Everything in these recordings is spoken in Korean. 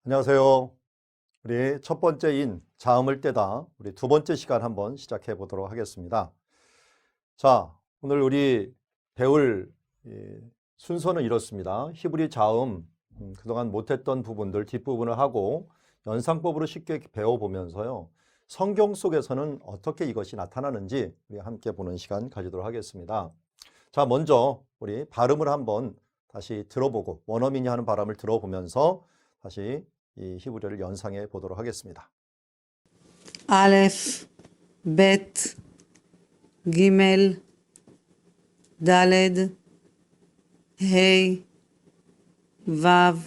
안녕하세요. 우리 첫 번째인 자음을 떼다 우리 두 번째 시간 한번 시작해 보도록 하겠습니다. 자, 오늘 우리 배울 순서는 이렇습니다. 히브리 자음, 그동안 못했던 부분들 뒷부분을 하고 연상법으로 쉽게 배워보면서요. 성경 속에서는 어떻게 이것이 나타나는지 우리 함께 보는 시간 가지도록 하겠습니다. 자, 먼저 우리 발음을 한번 다시 들어보고 원어민이 하는 발음을 들어보면서 다시 이 히브리어를 연상해 보도록 하겠습니다. א', ב', ג', ד', ה', ו',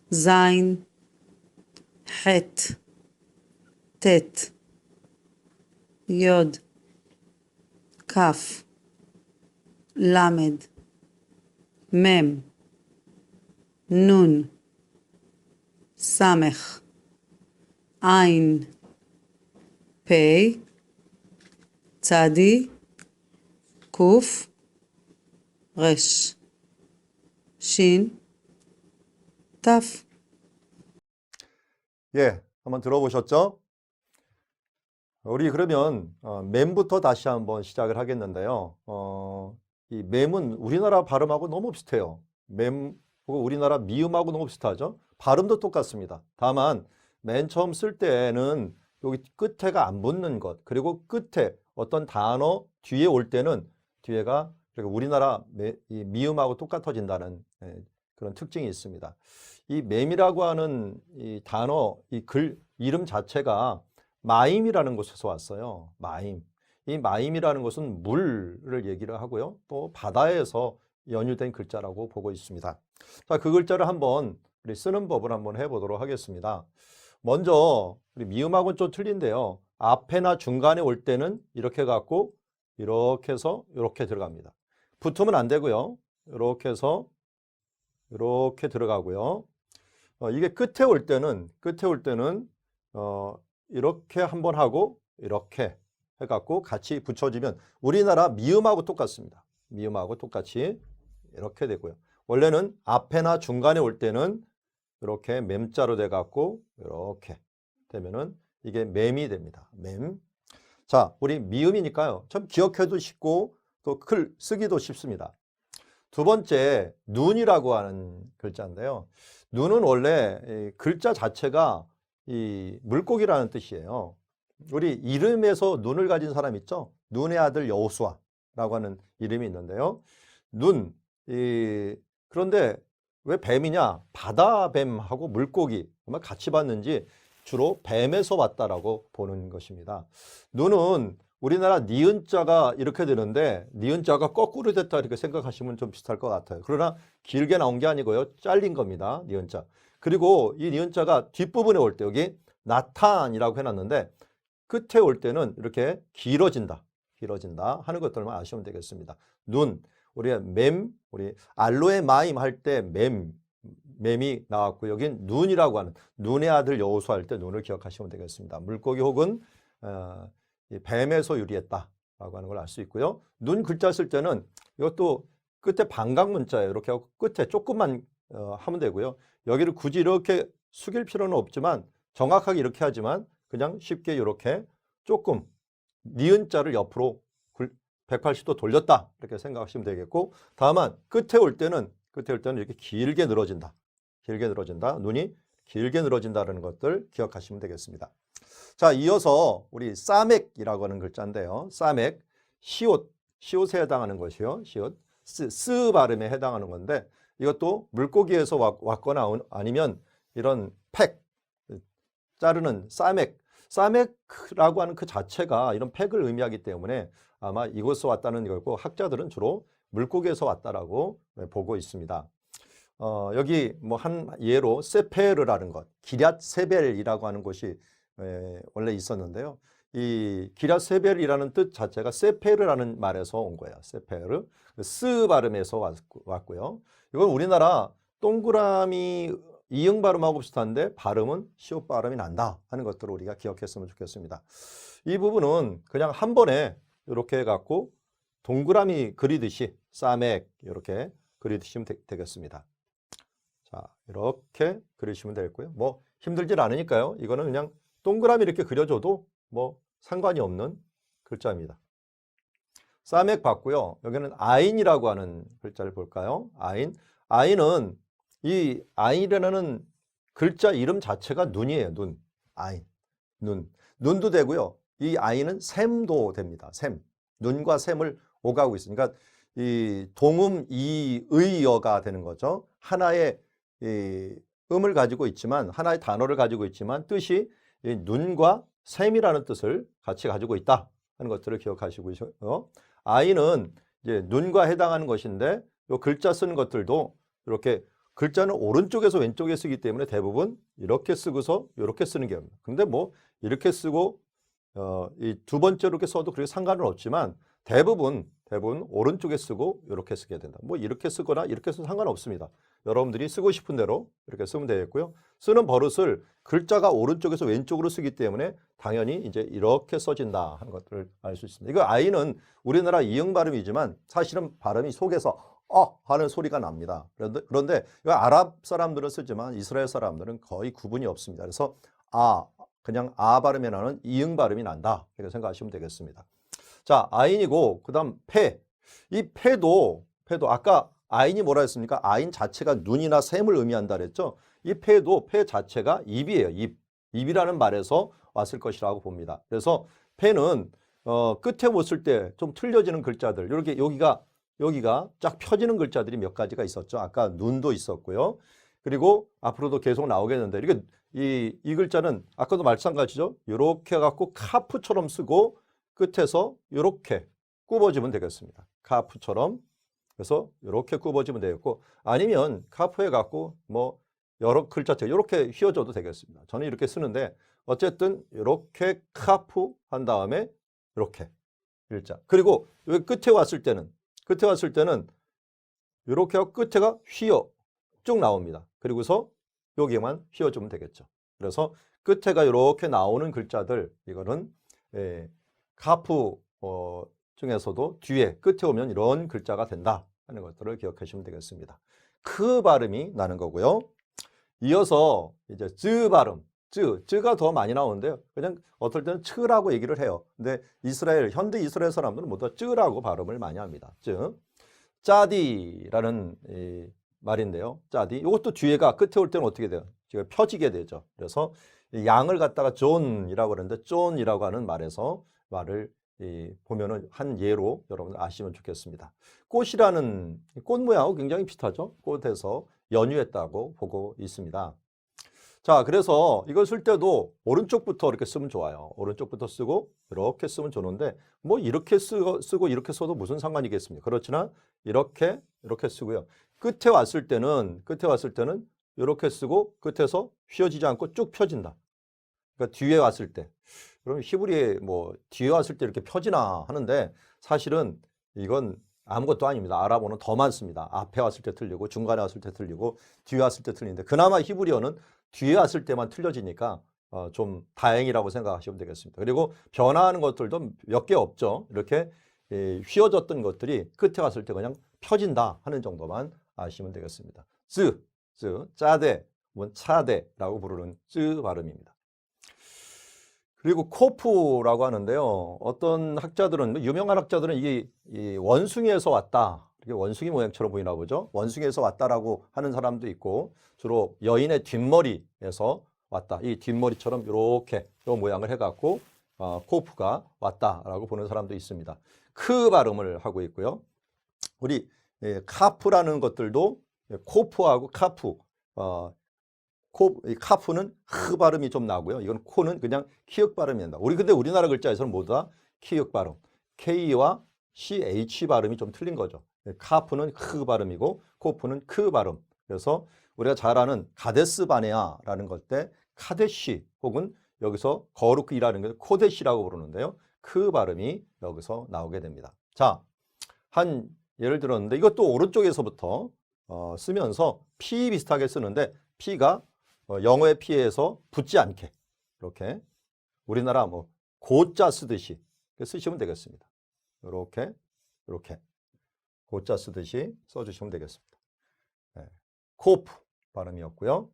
ז', ח', ט', י', כ', ל', מ', נ', ס', עין, פ', צדי, קוף, רש, שין, תף. 예, 한번 들어보셨죠? 우리 그러면 맴부터 다시 한번 시작을 하겠는데요. 이 맴은 우리나라 발음하고 너무 비슷해요. 맴, 우리나라 미음하고 너무 비슷하죠? 발음도 똑같습니다. 다만 맨 처음 쓸 때는 여기 끝에가 안 붙는 것, 그리고 끝에 어떤 단어 뒤에 올 때는 뒤에가 우리나라 이 미음하고 똑같아진다는 그런 특징이 있습니다. 이 맴이라고 하는 이 단어, 이 글, 이름 자체가 마임이라는 곳에서 왔어요. 마임. 이 마임이라는 것은 물을 얘기를 하고요. 또 바다에서 연유된 글자라고 보고 있습니다. 자, 그 글자를 한번 우리 쓰는 법을 한번 해보도록 하겠습니다. 먼저 우리 미음하고는 좀 틀린데요. 앞에나 중간에 올 때는 이렇게 갖고 이렇게 해서 이렇게 들어갑니다. 붙으면 안 되고요. 이렇게 해서 이렇게 들어가고요. 이게 끝에 올 때는 이렇게 한번 하고 이렇게 해갖고 같이 붙여지면 우리나라 미음하고 똑같습니다. 미음하고 똑같이 이렇게 되고요. 원래는 앞에나 중간에 올 때는 이렇게 맴자로 돼갖고 이렇게 되면은 이게 맴이 됩니다. 맴. 자, 우리 미음이니까요. 참 기억해도 쉽고 또 글 쓰기도 쉽습니다. 두 번째, 눈이라고 하는 글자인데요. 눈은 원래 이 글자 자체가 이 물고기라는 뜻이에요. 우리 이름에서 눈을 가진 사람 있죠? 눈의 아들 여호수아라고 하는 이름이 있는데요. 눈, 그런데 왜 뱀이냐? 바다 뱀하고 물고기 정말 같이 봤는지 주로 뱀에서 왔다라고 보는 것입니다. 눈은 우리나라 니은자가 이렇게 되는데 니은자가 거꾸로 됐다 이렇게 생각하시면 좀 비슷할 것 같아요. 그러나 길게 나온 게 아니고요. 잘린 겁니다. 니은자. 그리고 이 니은자가 뒷부분에 올 때 여기 나탄이라고 해놨는데 끝에 올 때는 이렇게 길어진다 하는 것들만 아시면 되겠습니다. 눈, 우리가 우리 알로에 마임 할 때 맴이 나왔고 여긴 눈이라고 하는 눈의 아들 여호수아 할 때 눈을 기억하시면 되겠습니다. 물고기 혹은 뱀에서 유리했다라고 하는 걸 알 수 있고요. 눈 글자 쓸 때는 이것도 끝에 반각 문자예요. 이렇게 하고 끝에 조금만 하면 되고요. 여기를 굳이 이렇게 숙일 필요는 없지만 정확하게 이렇게 하지만 그냥 쉽게 이렇게 조금 니은자를 옆으로 180도 돌렸다 이렇게 생각하시면 되겠고, 다만 끝에 올 때는 이렇게 길게 늘어진다. 눈이 길게 늘어진다는 것들 기억하시면 되겠습니다. 자, 이어서 우리 싸맥이라고 하는 글자인데요. 싸맥, 시옷에 해당하는 것이요. 시옷, 스 발음에 해당하는 건데 이것도 물고기에서 왔거나 아니면 이런 자르는 싸맥라고 하는 그 자체가 이런 팩을 의미하기 때문에 아마 이곳에서 왔다는 거고 학자들은 주로 물고기에서 왔다라고 보고 있습니다. 여기 뭐 한 예로 세페르라는 것, 기럇 세벨이라고 하는 곳이 원래 있었는데요. 이 기럇 세벨이라는 뜻 자체가 세페르라는 말에서 온 거예요. 세페르, 스 발음에서 왔고요. 이건 우리나라 동그라미 이응 발음하고 비슷한데 발음은 시옷 발음이 난다 하는 것들을 우리가 기억했으면 좋겠습니다. 이 부분은 그냥 한 번에 이렇게 해갖고 동그라미 그리듯이 싸맥 이렇게 그리시면 되겠습니다. 자, 이렇게 그리시면 되겠고요. 뭐 힘들질 않으니까요. 이거는 그냥 동그라미 이렇게 그려줘도 뭐 상관이 없는 글자입니다. 사맥 봤고요. 여기는 아인이라고 하는 글자를 볼까요? 아인. 아인은 이 아인이라는 글자 이름 자체가 눈이에요. 눈. 아인. 눈. 눈도 되고요. 이 아인은 샘도 됩니다. 샘. 눈과 샘을 오가고 있으니까 이 동음 이의어가 되는 거죠. 하나의 이 음을 가지고 있지만 하나의 단어를 가지고 있지만 뜻이 이 눈과 샘이라는 뜻을 같이 가지고 있다 하는 것들을 기억하시고요. 아이는 이제 눈과 해당하는 것인데 요 글자 쓰는 것들도 이렇게 글자는 오른쪽에서 왼쪽에 쓰기 때문에 대부분 이렇게 쓰고서 이렇게 쓰는 게 없습니다. 근데 뭐 이렇게 쓰고 이 두 번째로 이렇게 써도 그렇게 상관은 없지만 대부분 오른쪽에 쓰고 이렇게 쓰게 된다. 뭐 이렇게 쓰거나 이렇게 써도 상관없습니다. 여러분들이 쓰고 싶은 대로 이렇게 쓰면 되겠고요. 쓰는 버릇을 글자가 오른쪽에서 왼쪽으로 쓰기 때문에 당연히 이제 이렇게 써진다 하는 것들을 알 수 있습니다. 이거 아이는 우리나라 이응 발음이지만 사실은 발음이 속에서 하는 소리가 납니다. 그런데 이거 아랍 사람들은 쓰지만 이스라엘 사람들은 거의 구분이 없습니다. 그래서 그냥 발음이 나는 이응 발음이 난다 이렇게 생각하시면 되겠습니다. 자, 아인이고 그다음 폐. 이 폐도 아까 아인이 뭐라 했습니까? 아인 자체가 눈이나 샘을 의미한다 그랬죠. 이 폐도 폐 자체가 입이에요. 입이라는 말에서 왔을 것이라고 봅니다. 그래서 폐는 끝에 못 쓸 때 좀 틀려지는 글자들 이렇게 여기가 쫙 펴지는 글자들이 몇 가지가 있었죠. 아까 눈도 있었고요. 그리고 앞으로도 계속 나오겠는데 이게 이 글자는 아까도 마찬가지죠. 이렇게 갖고 카프처럼 쓰고 끝에서 이렇게 굽어지면 되겠습니다. 카프처럼. 그래서 이렇게 굽어지면 되겠고 아니면 카프에 갖고 뭐 여러 글자체 이렇게 휘어져도 되겠습니다. 저는 이렇게 쓰는데 어쨌든 이렇게 카프 한 다음에 이렇게 일자. 그리고 여기 끝에 왔을 때는 이렇게 하고 끝에가 휘어 쭉 나옵니다. 그리고서 여기에만 휘어주면 되겠죠. 그래서 끝에가 이렇게 나오는 글자들 이거는 카프 중에서도 뒤에 끝에 오면 이런 글자가 된다 하는 것들을 기억하시면 되겠습니다. 크 발음이 나는 거고요. 이어서 이제 쯔 발음, 쯔가 더 많이 나오는데요. 그냥 어떨 때는 츠라고 얘기를 해요. 근데 현대 이스라엘 사람들은 모두 쯔라고 발음을 많이 합니다. 쯔. 짜디라는 이 말인데요. 짜디. 이것도 뒤에가 끝에 올 때는 어떻게 돼요? 지금 펴지게 되죠. 그래서 양을 갖다가 존이라고 그러는데 존이라고 하는 말을 보면은 한 예로 여러분 아시면 좋겠습니다. 꽃이라는 꽃 모양하고 굉장히 비슷하죠. 꽃에서 연유했다고 보고 있습니다. 자, 그래서 이걸 쓸 때도 오른쪽부터 이렇게 쓰면 좋아요. 오른쪽부터 쓰고 이렇게 쓰면 좋은데 뭐 이렇게 쓰고 이렇게 써도 무슨 상관이겠습니까? 그렇지만 이렇게 쓰고요. 끝에 왔을 때는 이렇게 쓰고 끝에서 휘어지지 않고 쭉 펴진다. 그러니까 뒤에 왔을 때. 그럼 히브리에 뭐 뒤에 왔을 때 이렇게 펴지나 하는데 사실은 이건 아무것도 아닙니다. 아랍어는 더 많습니다. 앞에 왔을 때 틀리고 중간에 왔을 때 틀리고 뒤에 왔을 때 틀리는데 그나마 히브리어는 뒤에 왔을 때만 틀려지니까 좀 다행이라고 생각하시면 되겠습니다. 그리고 변화하는 것들도 몇 개 없죠. 이렇게 휘어졌던 것들이 끝에 왔을 때 그냥 펴진다 하는 정도만 아시면 되겠습니다. 짜대, 차대라고 부르는 쯔 발음입니다. 그리고 코프라고 하는데요. 어떤 학자들은 유명한 학자들은 이게 원숭이에서 왔다. 이렇게 원숭이 모양처럼 보이나 보죠. 원숭이에서 왔다라고 하는 사람도 있고 주로 여인의 뒷머리에서 왔다. 이 뒷머리처럼 이렇게 이 모양을 해갖고 코프가 왔다라고 보는 사람도 있습니다. 크 발음을 하고 있고요. 우리 카프라는 것들도 코프하고 카프 카프는 흐 발음이 좀 나고요. 이건 코는 그냥 키읔 발음이 된다. 근데 우리나라 글자에서는 모두 다 키읔 발음. K와 CH 발음이 좀 틀린 거죠. 카프는 흐 발음이고 코프는 크 발음. 그래서 우리가 잘 아는 가데스 바네아라는 것 때 카데시 혹은 여기서 거룩이라는 걸 코데시라고 부르는데요. 크 발음이 여기서 나오게 됩니다. 자, 한 예를 들었는데 이것도 오른쪽에서부터 쓰면서 P 비슷하게 쓰는데 P가 영어의 P에서 붙지 않게 이렇게 우리나라 뭐 고자 쓰듯이 쓰시면 되겠습니다. 이렇게 고자 쓰듯이 써주시면 되겠습니다. 코프 발음이었고요.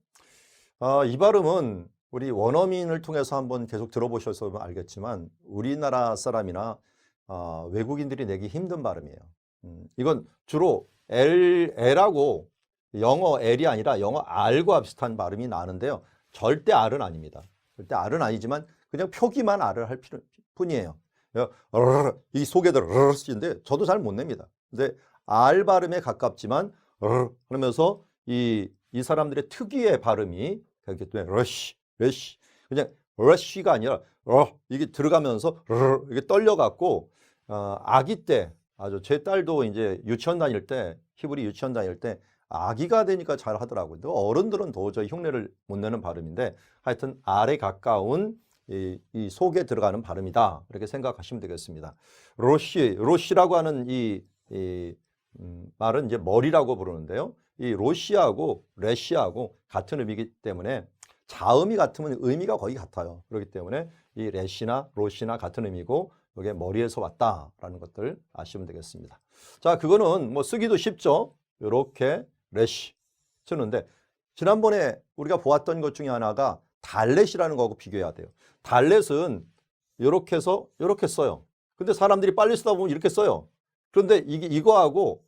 이 발음은 우리 원어민을 통해서 한번 계속 들어보셔서 알겠지만 우리나라 사람이나 외국인들이 내기 힘든 발음이에요. 이건 주로 L하고 영어 L이 아니라 영어 R과 비슷한 발음이 나는데요. 절대 R은 아닙니다. 절대 R은 아니지만 그냥 표기만 R을 할 뿐이에요. 이 속에도 르르인데 저도 잘 못 냅니다. 근데 R 발음에 가깝지만 그러면서 이 사람들의 특유의 발음이 그렇기 때문에 러쉬 그냥 러쉬가 아니라 이게 들어가면서 이게 떨려갖고 아기 때 아주 제 딸도 이제 유치원 다닐 때 히브리 유치원 다닐 때 아기가 되니까 잘 하더라고요. 어른들은 도저히 흉내를 못 내는 발음인데 하여튼 R에 가까운 이 속에 들어가는 발음이다. 이렇게 생각하시면 되겠습니다. 로시라고 하는 이 말은 이제 머리라고 부르는데요. 이 로시하고 레시하고 같은 의미이기 때문에 자음이 같으면 의미가 거의 같아요. 그렇기 때문에 이 레시나 로시나 같은 의미고 이게 머리에서 왔다라는 것들 아시면 되겠습니다. 자, 그거는 뭐 쓰기도 쉽죠. 이렇게 레시 쓰는데 지난번에 우리가 보았던 것 중에 하나가 달렛이라는 거하고 비교해야 돼요. 달렛은 이렇게 해서 이렇게 써요. 근데 사람들이 빨리 쓰다 보면 이렇게 써요. 그런데 이거하고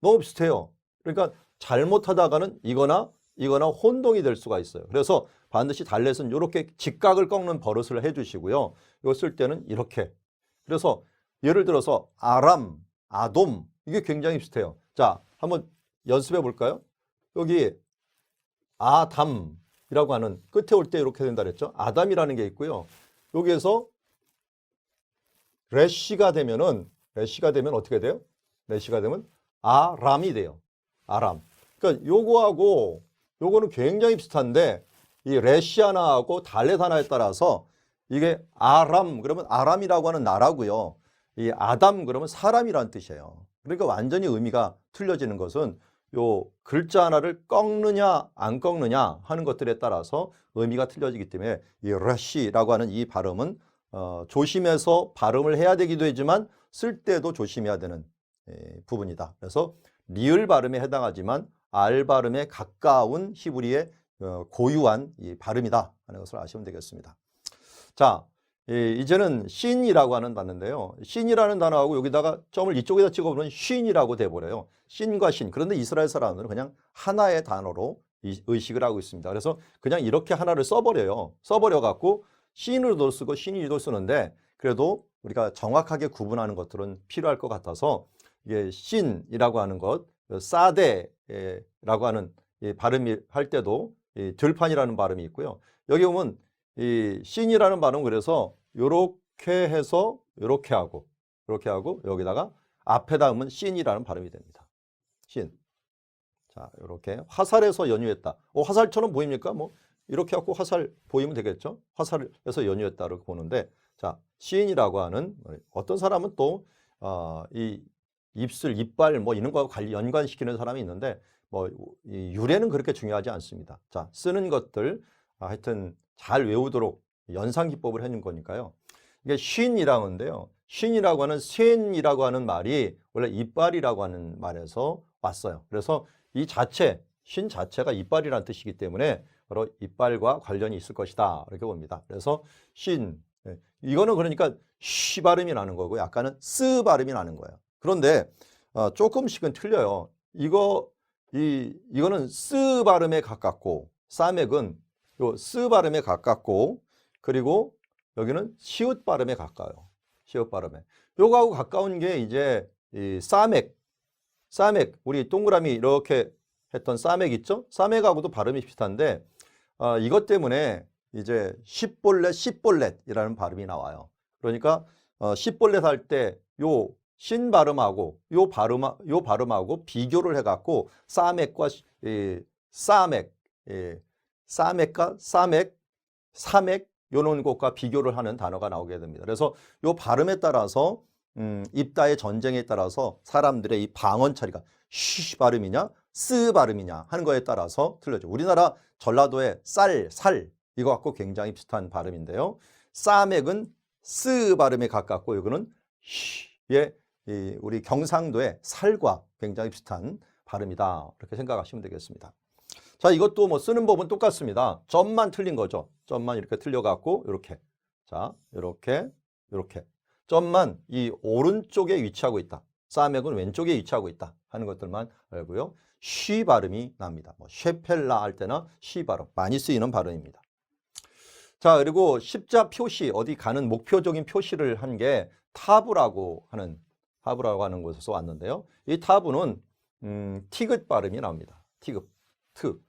너무 비슷해요. 그러니까 잘못하다가는 이거나 혼동이 될 수가 있어요. 그래서 반드시 달렛은 이렇게 직각을 꺾는 버릇을 해주시고요. 이거 쓸 때는 이렇게. 그래서 예를 들어서 아람, 아돔 이게 굉장히 비슷해요. 자, 한번 연습해 볼까요? 여기 아담이라고 하는 끝에 올 때 이렇게 된다 그랬죠. 아담이라는 게 있고요. 여기에서 레시가 되면 어떻게 돼요? 레시가 되면 아람이 돼요. 아람. 그러니까 요거는 굉장히 비슷한데 이 레시 하나하고 달렛 하나에 따라서 이게 아람 그러면 아람이라고 하는 나라고요. 이 아담 그러면 사람이라는 뜻이에요. 그러니까 완전히 의미가 틀려지는 것은 요 글자 하나를 꺾느냐 안 꺾느냐 하는 것들에 따라서 의미가 틀려지기 때문에 이 레시라고 하는 이 발음은 조심해서 발음을 해야 되기도 하지만 쓸 때도 조심해야 되는 부분이다. 그래서 리을 발음에 해당하지만 R 발음에 가까운 히브리의 고유한 이 발음이다 하는 것을 아시면 되겠습니다. 자, 이제는 신이라고 하는 단어인데요. 신이라는 단어하고 여기다가 점을 이쪽에다 찍어보면 쉰이라고 돼버려요. 신과 신. 그런데 이스라엘 사람들은 그냥 하나의 단어로 의식을 하고 있습니다. 그래서 그냥 이렇게 하나를 써버려요. 써버려갖고 신으로도 쓰고 신이도 쓰는데 그래도 우리가 정확하게 구분하는 것들은 필요할 것 같아서 이게 신이라고 하는 것, 사데라고 하는 발음이 할 때도 들판이라는 발음이 있고요. 여기 보면 이 신이라는 발음은 그래서 요렇게 해서 요렇게 하고 여기다가 앞에다 하면 신이라는 발음이 됩니다. 신. 자, 요렇게 화살에서 연유했다. 화살처럼 보입니까? 뭐 이렇게 하고 화살 보이면 되겠죠? 화살에서 연유했다고 보는데 자, 신이라고 하는 어떤 사람은 또 이 입술, 이빨 뭐 이런 거하고 연관시키는 사람이 있는데 뭐 이 유래는 그렇게 중요하지 않습니다. 자, 쓰는 것들 하여튼 잘 외우도록 연상기법을 해놓은 거니까요. 이게 쉰이라는데요. 쉰이라고 하는 쉰이라고 하는 말이 원래 이빨이라고 하는 말에서 왔어요. 그래서 이 자체, 쉰 자체가 이빨이라는 뜻이기 때문에 바로 이빨과 관련이 있을 것이다. 이렇게 봅니다. 그래서 쉰. 이거는 그러니까 쉬 발음이 나는 거고 약간은 쓰 발음이 나는 거예요. 그런데 조금씩은 틀려요. 이거는 쓰 발음에 가깝고 사맥은 요 쓰 발음에 가깝고 그리고 여기는 시읒 발음에 가까워요. 시읒 발음에. 요거하고 가까운 게 이제 이 사맥 우리 동그라미 이렇게 했던 사맥 있죠? 사맥하고도 발음이 비슷한데 이것 때문에 이제 십볼렛이라는 발음이 나와요. 그러니까 십볼렛 할 때 요 신 발음하고 요 발음하고 비교를 해갖고 사맥과 사맥과 사맥 요런 것과 비교를 하는 단어가 나오게 됩니다. 그래서 요 발음에 따라서 입다의 전쟁에 따라서 사람들의 이 방언 처리가 쉬 발음이냐 쓰 발음이냐 하는 거에 따라서 틀려져. 우리나라 전라도의 살 이거 갖고 굉장히 비슷한 발음인데요. 사맥은 쓰 발음에 가깝고 이거는 쉬의 우리 경상도의 살과 굉장히 비슷한 발음이다. 이렇게 생각하시면 되겠습니다. 자, 이것도 뭐 쓰는 법은 똑같습니다. 점만 틀린 거죠. 점만 이렇게 틀려갖고 이렇게. 자, 이렇게 이렇게. 점만 이 오른쪽에 위치하고 있다. 사맥은 왼쪽에 위치하고 있다 하는 것들만 알고요. 쉬 발음이 납니다. 뭐 쉐펠라 할 때나 쉬 발음 많이 쓰이는 발음입니다. 자, 그리고 십자 표시 어디 가는 목표적인 표시를 한 게 타브라고 하는 곳에서 왔는데요. 이 타브는 티귿 발음이 나옵니다. 티귿, 트.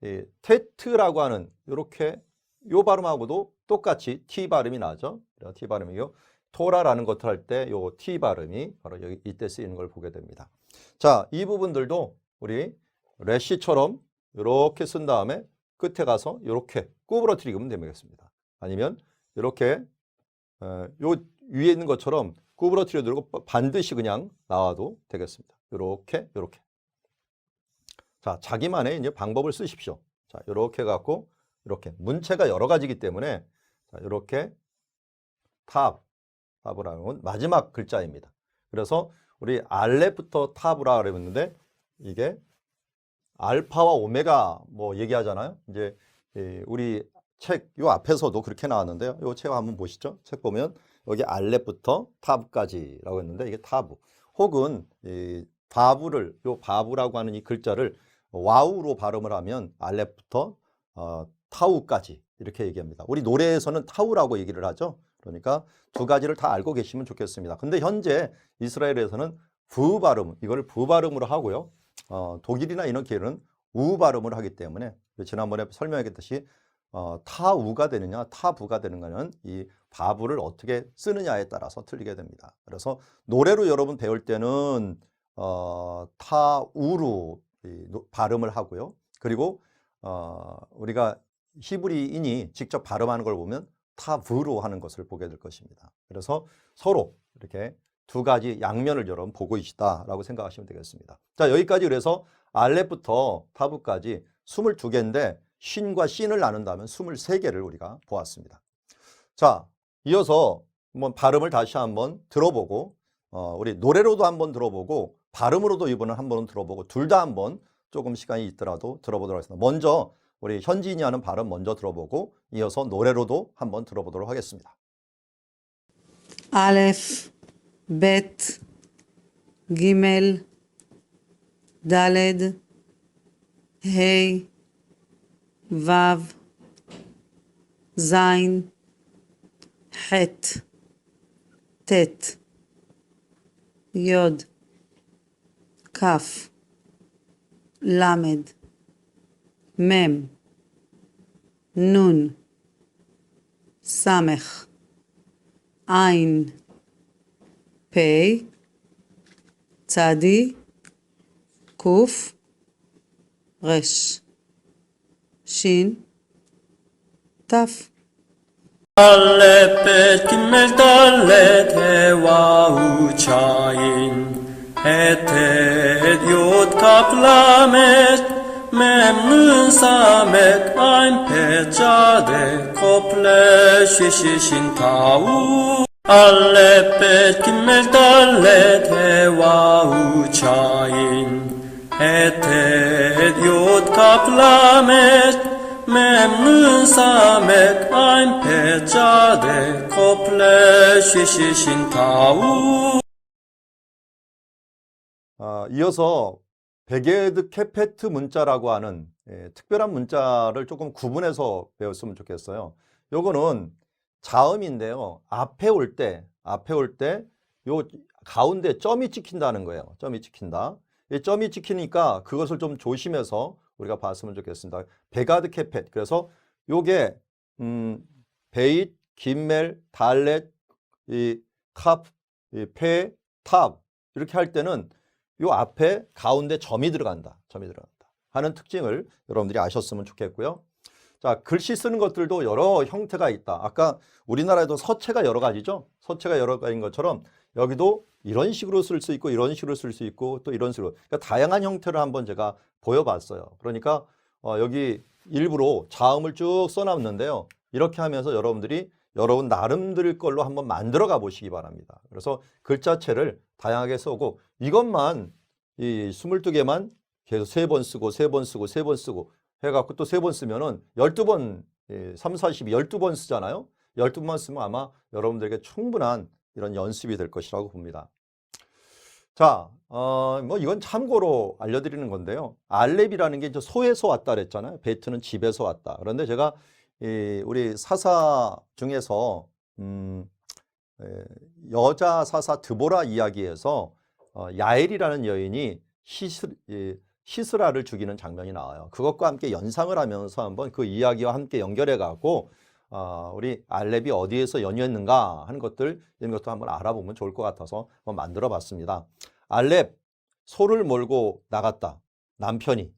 이 테트라고 하는 이렇게 요 발음하고도 똑같이 T 발음이 나죠. T 발음이요. 토라라는 것을 할 때 요 T 발음이 바로 여기 이때 쓰이는 걸 보게 됩니다. 자, 이 부분들도 우리 래시처럼 이렇게 쓴 다음에 끝에 가서 이렇게 구부러뜨리면 되겠습니다. 아니면 이렇게 요 위에 있는 것처럼 구부러뜨려 두고 반드시 그냥 나와도 되겠습니다. 이렇게 이렇게. 자, 자기만의 이제 방법을 쓰십시오. 자, 이렇게 갖고 이렇게 문체가 여러 가지이기 때문에 자, 이렇게 탑이라는 건 마지막 글자입니다. 그래서 우리 알렙부터 탑이라 그랬는데 이게 알파와 오메가 뭐 얘기하잖아요. 이제 우리 책 요 앞에서도 그렇게 나왔는데요. 요 책 한번 보시죠. 책 보면 여기 알렙부터 탑까지라고 했는데 이게 타브 혹은 이 바브를 요 바브라고 하는 이 글자를 와우로 발음을 하면 알렙부터 타우까지 이렇게 얘기합니다. 우리 노래에서는 타우라고 얘기를 하죠. 그러니까 두 가지를 다 알고 계시면 좋겠습니다. 근데 현재 이스라엘에서는 부 발음, 이걸 부 발음으로 하고요. 독일이나 이런 기회는 우 발음을 하기 때문에 지난번에 설명했듯이 타우가 되느냐 타부가 되는가는 이 바브를 어떻게 쓰느냐에 따라서 틀리게 됩니다. 그래서 노래로 여러분 배울 때는 타우로 발음을 하고요. 그리고 우리가 히브리인이 직접 발음하는 걸 보면 타브로 하는 것을 보게 될 것입니다. 그래서 서로 이렇게 두 가지 양면을 여러분 보고 있다라고 생각하시면 되겠습니다. 자, 여기까지 그래서 알렙부터 타브까지 22개인데 쉰과 씬을 나눈다면 23개를 우리가 보았습니다. 자, 이어서 한번 발음을 다시 한번 들어보고 우리 노래로도 한번 들어보고 발음으로도 이번은 한번 들어보고 둘 다 한번 조금 시간이 있더라도 들어보도록 하겠습니다. 먼저 우리 현진이 하는 발음 먼저 들어보고 이어서 노래로도 한번 들어보도록 하겠습니다. א', ב', ג', ד', ה', ו', ז', ח', ט', י', כ', למד, מם, נון, סמך, עין, פ', צדי, קוף, רש, שין, תף. א' ב' ג' ד' ה' ו' צ' ה' ט' י' כ' ל' מ' נ' ס' ע' פ' צ' ד' ק' ל' ש' ש' ת' א' ב' ג' ד' ה' ו' צ' ה' ט' י' כ' ל' מ' נ' ס' ע' פ' צ' ד' ק' ל' ש' ש' ת' 이어서 베게드 케페트 문자라고 하는 특별한 문자를 조금 구분해서 배웠으면 좋겠어요. 요거는 자음인데요. 앞에 올 때 요 가운데 점이 찍힌다는 거예요. 점이 찍힌다. 이 점이 찍히니까 그것을 좀 조심해서 우리가 봤으면 좋겠습니다. 베가드 케펫. 그래서 요게 베잇, 김멜, 달렛, 이 캅, 이 페, 탑 이렇게 할 때는 요 앞에 가운데 점이 들어간다 하는 특징을 여러분들이 아셨으면 좋겠고요. 자, 글씨 쓰는 것들도 여러 형태가 있다. 아까 우리나라에도 서체가 여러 가지죠. 서체가 여러 가지인 것처럼 여기도 이런 식으로 쓸 수 있고 이런 식으로 쓸 수 있고 또 이런 식으로 그러니까 다양한 형태를 한번 제가 보여봤어요. 그러니까 여기 일부러 자음을 쭉 써놨는데요. 이렇게 하면서 여러분들이 여러분 나름대로 걸로 한번 만들어 가 보시기 바랍니다. 그래서 글자체를 다양하게 쓰고 이것만 이 22개만 계속 3번 쓰고 3번 쓰고 3번 쓰고 해갖고 또 3번 쓰면은 12번, 3, 40이 12번 쓰잖아요. 12번 쓰면 아마 여러분들에게 충분한 이런 연습이 될 것이라고 봅니다. 자, 뭐 이건 참고로 알려드리는 건데요. 알렙이라는 게 이제 소에서 왔다 그랬잖아요. 베트는 집에서 왔다. 그런데 제가 우리 사사 중에서 여자 사사 드보라 이야기에서 야엘이라는 여인이 시스라를 죽이는 장면이 나와요. 그것과 함께 연상을 하면서 한번 그 이야기와 함께 연결해 갖고 우리 알렙이 어디에서 연유했는가 하는 것들 이런 것도 한번 알아보면 좋을 것 같아서 한번 만들어 봤습니다. 알렙 소를 몰고 나갔다. 남편이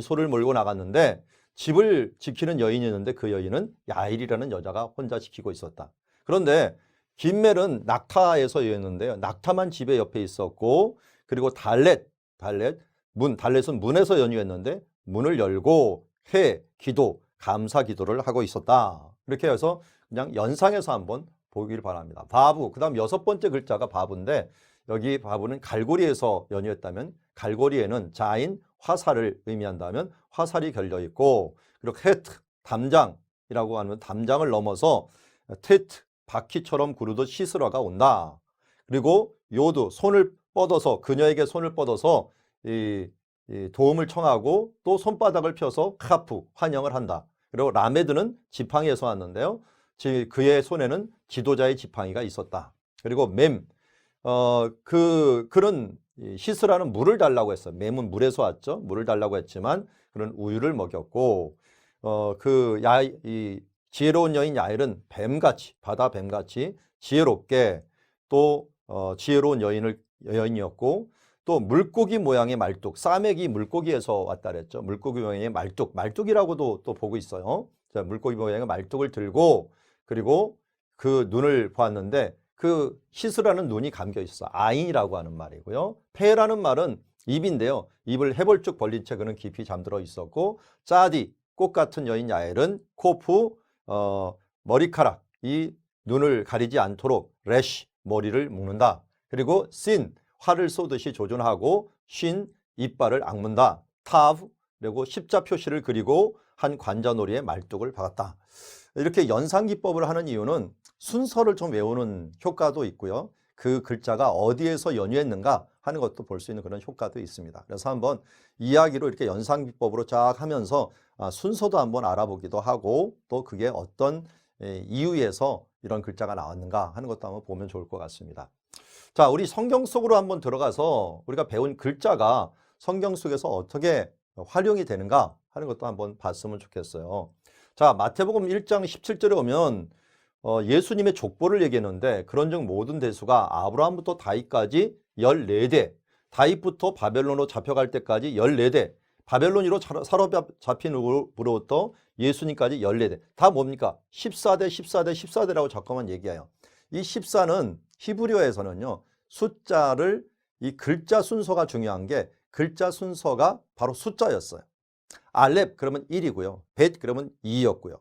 소를 몰고 나갔는데 집을 지키는 여인이었는데 그 여인은 야일이라는 여자가 혼자 지키고 있었다. 그런데 김멜은 낙타에서 연유했는데요. 낙타만 집에 옆에 있었고 그리고 달렛은 문에서 연유했는데 문을 열고 기도, 감사 기도를 하고 있었다. 이렇게 해서 그냥 연상해서 한번 보길 바랍니다. 바부, 그 다음 6번째 글자가 바부인데 여기 바부는 갈고리에서 연유했다면 갈고리에는 자인, 화살을 의미한다면 화살이 걸려 있고 그리고 헤트, 담장이라고 하는 담장을 넘어서 테트, 바퀴처럼 구르듯 시스라가 온다. 그리고 요드, 그녀에게 손을 뻗어서 이 도움을 청하고 또 손바닥을 펴서 카프, 환영을 한다. 그리고 라메드는 지팡이에서 왔는데요. 그의 손에는 지도자의 지팡이가 있었다. 그리고 그런 시스라는 물을 달라고 했어요. 맴은 물에서 왔죠. 물을 달라고 했지만 그런 우유를 먹였고 이 지혜로운 여인 야엘은 뱀같이 바다 뱀같이 지혜롭게 또 지혜로운 여인이었고 또 물고기 모양의 말뚝, 싸매기 물고기에서 왔다 그랬죠. 물고기 모양의 말뚝이라고도 또 보고 있어요. 자, 물고기 모양의 말뚝을 들고 그리고 그 눈을 보았는데 그 시스라는 눈이 감겨 있어. 아인이라고 하는 말이고요. 페라는 말은 입인데요. 입을 해벌쭉 벌린 채 그는 깊이 잠들어 있었고 짜디, 꽃 같은 여인 야엘은 코프, 머리카락, 이 눈을 가리지 않도록 래쉬, 머리를 묶는다. 그리고 신, 활을 쏘듯이 조준하고 쉰, 이빨을 악문다. 타브, 그리고 십자 표시를 그리고 한 관자놀이의 말뚝을 박았다. 이렇게 연상기법을 하는 이유는 순서를 좀 외우는 효과도 있고요. 그 글자가 어디에서 연유했는가 하는 것도 볼 수 있는 그런 효과도 있습니다. 그래서 한번 이야기로 이렇게 연상기법으로 쫙 하면서 순서도 한번 알아보기도 하고 또 그게 어떤 이유에서 이런 글자가 나왔는가 하는 것도 한번 보면 좋을 것 같습니다. 자, 우리 성경 속으로 한번 들어가서 우리가 배운 글자가 성경 속에서 어떻게 활용이 되는가 하는 것도 한번 봤으면 좋겠어요. 자, 마태복음 1장 17절에 오면 예수님의 족보를 얘기했는데 그런즉 모든 대수가 아브라함부터 다윗까지 14대, 다윗부터 바벨론으로 잡혀갈 때까지 14대, 바벨론으로 사로잡힌 후로부터 예수님까지 14대. 다 뭡니까? 14대, 14대, 14대라고 잠깐만 얘기해요. 이 14는 히브리어에서는요. 숫자를 이 글자 순서가 중요한 게 글자 순서가 바로 숫자였어요. 알렙 그러면 1이고요. 벳 그러면 2였고요.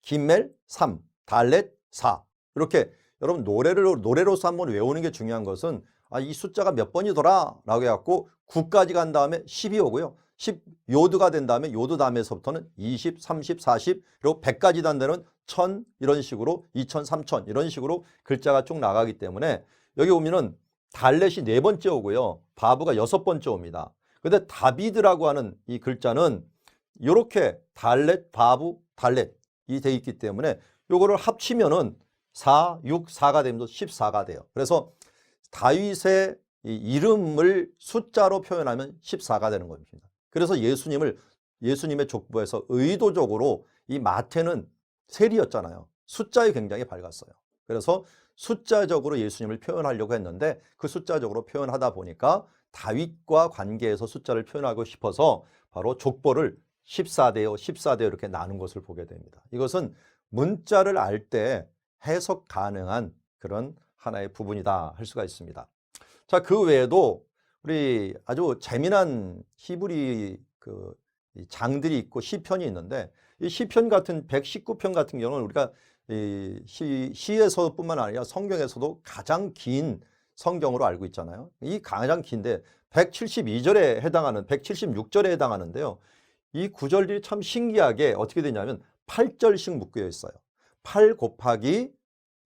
김멜 3, 달렛 4. 이렇게 여러분 노래로서 한번 외우는 게 중요한 것은 이 숫자가 몇 번이더라 라고 해갖고 9까지 간 다음에 10이 오고요. 10 요드가 된 다음에 요드 다음에서부터는 20, 30, 40 그리고 100까지 단 데는 1000 이런 식으로 2000, 3000 이런 식으로 글자가 쭉 나가기 때문에 여기 보면은 달렛이 4번째 오고요. 바브가 6번째 옵니다. 근데 다비드라고 하는 이 글자는 이렇게 달렛, 바브, 달렛 이 돼 있기 때문에 요거를 합치면은 4, 6, 4가 되면서 14가 돼요. 그래서 다윗의 이 이름을 숫자로 표현하면 14가 되는 겁니다. 그래서 예수님의 족보에서 의도적으로 이 마태는 셀이었잖아요. 숫자에 굉장히 밝았어요. 그래서 숫자적으로 예수님을 표현하려고 했는데 그 숫자적으로 표현하다 보니까 다윗과 관계에서 숫자를 표현하고 싶어서 바로 족보를 14대요, 14대요 이렇게 나눈 것을 보게 됩니다. 이것은 문자를 알 때 해석 가능한 그런 하나의 부분이다 할 수가 있습니다. 자, 그 외에도 우리 아주 재미난 히브리 이 장들이 있고 시편이 있는데 이 시편 같은 119편 같은 경우는 우리가 이 시에서뿐만 아니라 성경에서도 가장 긴 성경으로 알고 있잖아요. 이 가장 긴데 172절에 해당하는 176절에 해당하는데요. 이 구절들이 참 신기하게 어떻게 되냐면 8절씩 묶여 있어요. 8 곱하기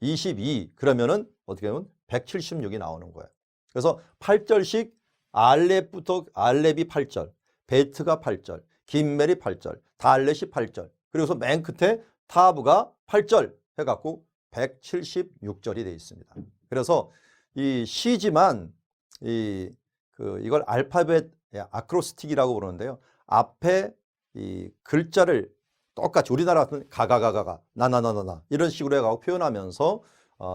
22 그러면은 어떻게 보면 176이 나오는 거예요. 그래서 8절씩 알렙이 8절, 베트가 8절, 김멜이 8절, 달렛이 8절, 그리고서 맨 끝에 타브가 8절 해갖고 176절이 되어 있습니다. 그래서 이 시지만 이걸 알파벳 아크로스틱이라고 부르는데요. 앞에 이 글자를 똑같이 우리나라 같은 가가가가가 나나나나나 이런 식으로 해가지고 표현하면서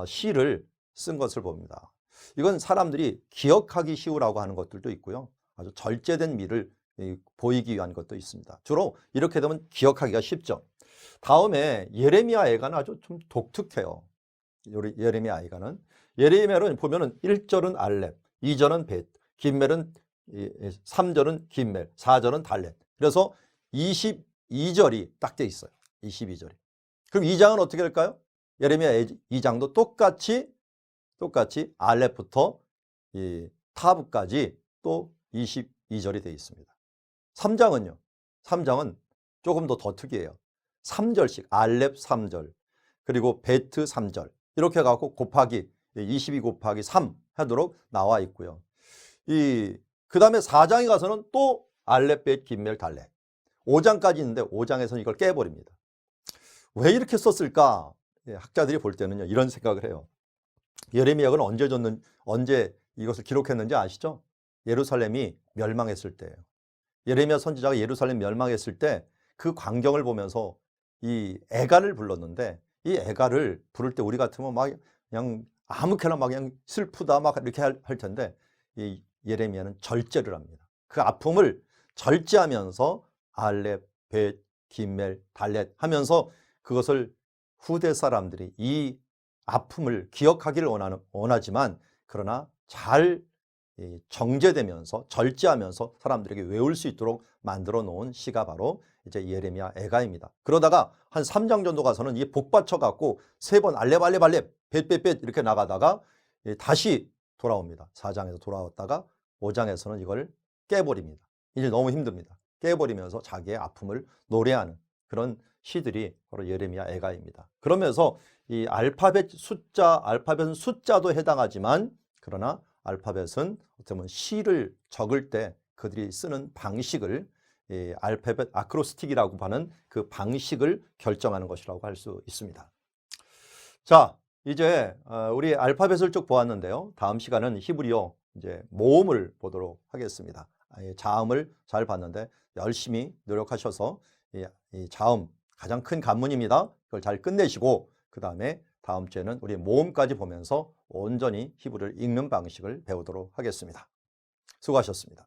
시를 쓴 것을 봅니다. 이건 사람들이 기억하기 쉬우라고 하는 것들도 있고요. 아주 절제된 미를 보이기 위한 것도 있습니다. 주로 이렇게 되면 기억하기가 쉽죠. 다음에 예레미야 애가는 아주 좀 독특해요. 예레미야 애가는. 예레미야는 보면은 1절은 알렙, 2절은 벳, 김멜은 3절은 김멜, 4절은 달렛. 그래서 22절이 딱 돼 있어요. 22절이. 그럼 2장은 어떻게 할까요? 예레미야 2장도 똑같이 알렙부터 이 타브까지 또 22절이 되어 있습니다. 3장은요. 3장은 조금 더 특이해요. 3절씩 알렙 3절 그리고 베트 3절 이렇게 해갖고 곱하기 22 곱하기 3 하도록 나와 있고요. 그 다음에 4장에 가서는 또 알렙 베트 김멜 달렛 5장까지 있는데 5장에서는 이걸 깨버립니다. 왜 이렇게 썼을까? 학자들이 볼 때는요 이런 생각을 해요. 예레미야는 언제 이것을 기록했는지 아시죠? 예루살렘이 멸망했을 때예요. 예레미야 선지자가 예루살렘 멸망했을 때 그 광경을 보면서 이 애가를 불렀는데 이 애가를 부를 때 우리 같으면 막 그냥 아무렇게나 막 그냥 슬프다 막 이렇게 할 텐데 이 예레미야는 절제를 합니다. 그 아픔을 절제하면서 알렙, 벳, 김멜, 달렛 하면서 그것을 후대 사람들이 이 아픔을 기억하기를 원하지만 그러나 잘 정제되면서 절제하면서 사람들에게 외울 수 있도록 만들어 놓은 시가 바로 이제 예레미야 애가입니다. 그러다가 한 3장 정도 가서는 이게 복받쳐 갖고 3번 알렙 벳 이렇게 나가다가 다시 돌아옵니다. 4장에서 돌아왔다가 5장에서는 이걸 깨버립니다. 이제 너무 힘듭니다. 깨버리면서 자기의 아픔을 노래하는 그런 시들이 바로 예레미야 애가입니다. 그러면서 이 알파벳은 숫자도 해당하지만 그러나 알파벳은 어떻게 보면 시를 적을 때 그들이 쓰는 방식을 알파벳 아크로스틱이라고 하는 그 방식을 결정하는 것이라고 할 수 있습니다. 자, 이제 우리 알파벳을 쭉 보았는데요. 다음 시간은 히브리어 이제 모음을 보도록 하겠습니다. 자음을 잘 봤는데 열심히 노력하셔서 이 자음 가장 큰 관문입니다. 그걸 잘 끝내시고 그 다음에 다음 주에는 우리 모음까지 보면서 온전히 히브리를 읽는 방식을 배우도록 하겠습니다. 수고하셨습니다.